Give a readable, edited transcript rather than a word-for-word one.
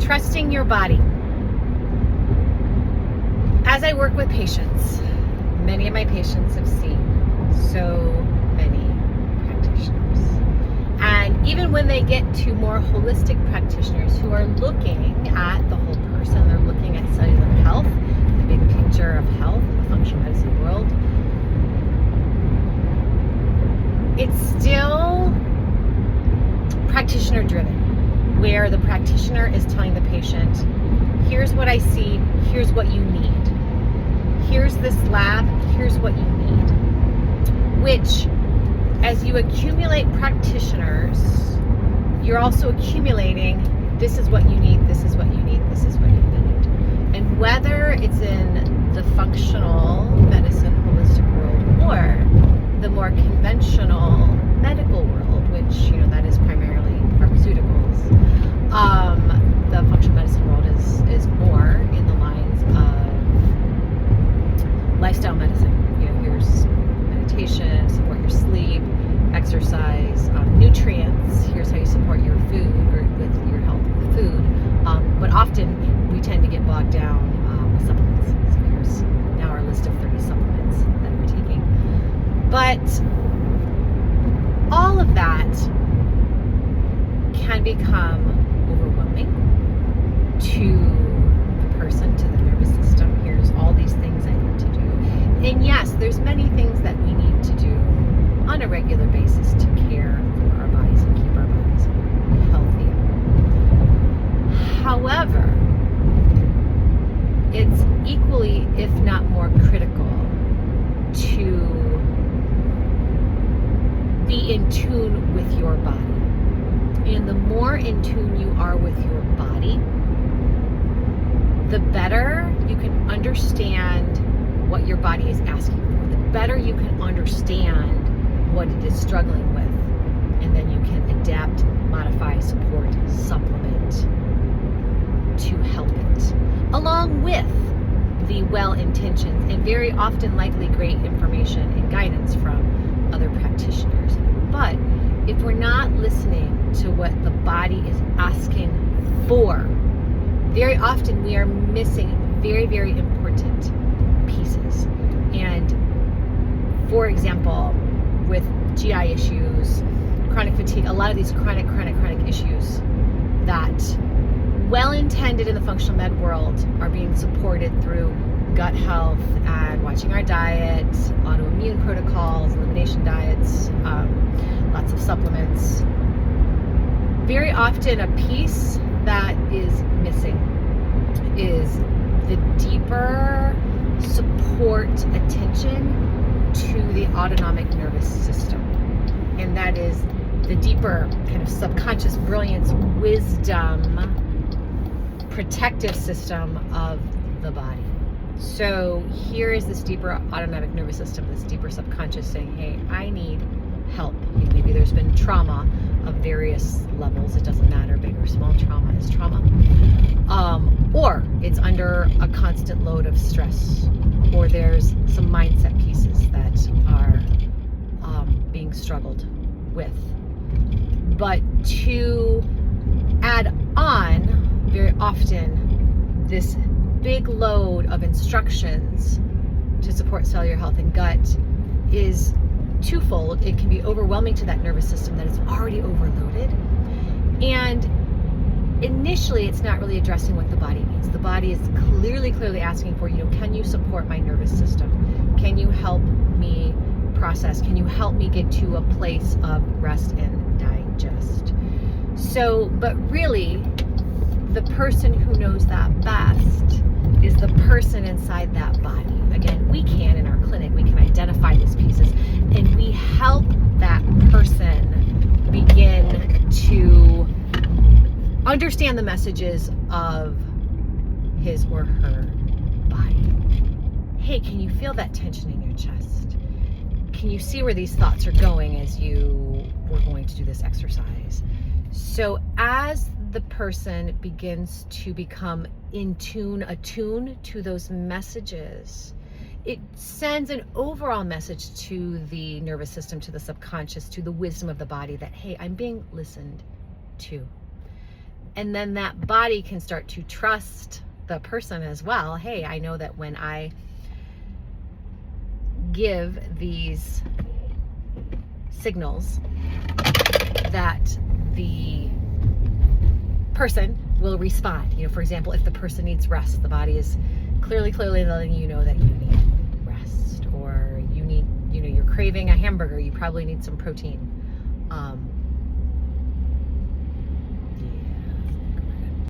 Trusting your body. As I work with patients, many of my patients have seen so many practitioners. And even when they get to more holistic practitioners who are looking at the whole person, they're looking at cellular health, the big picture of health in the functional medicine world, it's still practitioner-driven, where the practitioner is telling the patient, here's what I see, here's what you need. Here's this lab, here's what you need. Which, as you accumulate practitioners, you're also accumulating, this is what you need, this is what you need, this is what you need. And whether it's in the functional medicine, holistic world, or the more conventional medical world, which, that is primarily pharmaceuticals, the functional medicine world is more in the lines of lifestyle medicine. Here's meditation, support your sleep, exercise, nutrients. Here's how you support your food, or with your health with food. But often we tend to get bogged down with supplements. So here's now our list of 30 supplements that we're taking. But all of that can become overwhelming to the person, to the nervous system. Here's all these things I need to do. And yes, there's many things that we need to do on a regular basis to care for our bodies and keep our bodies healthy. However, it's equally, if not more critical, to be in tune with your body. And the more in tune you are with your body, the better you can understand what your body is asking for, the better you can understand what it is struggling with, and then you can adapt, modify, support, supplement to help it, along with the well-intentioned and very often likely great information and guidance from other practitioners. But if we're not listening to what the body is asking for, very often we are missing very, very important pieces. And for example, with GI issues, chronic fatigue, a lot of these chronic issues that, well-intended in the functional med world, are being supported through gut health and watching our diet, autoimmune protocols, elimination diets, lots of supplements. Very often a piece that is missing is the deeper support attention to the autonomic nervous system. And that is the deeper kind of subconscious brilliance, wisdom, protective system of the body. So here is this deeper autonomic nervous system, this deeper subconscious saying, hey, I need help. Maybe there's been trauma of various levels. It doesn't matter, big or small, trauma is trauma. Or it's under a constant load of stress, or there's some mindset pieces that are being struggled with. But to add on, very often, this big load of instructions to support cellular health and gut is twofold. It can be overwhelming to that nervous system that is already overloaded. And initially, it's not really addressing what the body needs. The body is clearly asking for, can you support my nervous system? Can you help me process? Can you help me get to a place of rest and digest? So, but really, the person who knows that best is the person inside that body. Again, we can, in our clinic, we can identify these pieces, and we help that person begin to understand the messages of his or her body. Hey, can you feel that tension in your chest? Can you see where these thoughts are going as you were going to do this exercise? So as the person begins to become attuned to those messages, it sends an overall message to the nervous system, to the subconscious, to the wisdom of the body that, hey, I'm being listened to. And then that body can start to trust the person as well. Hey, I know that when I give these signals, that the person will respond. You know, for example, if the person needs rest, the body is clearly letting you know that you need rest, or you need, you know, you're craving a hamburger, you probably need some protein.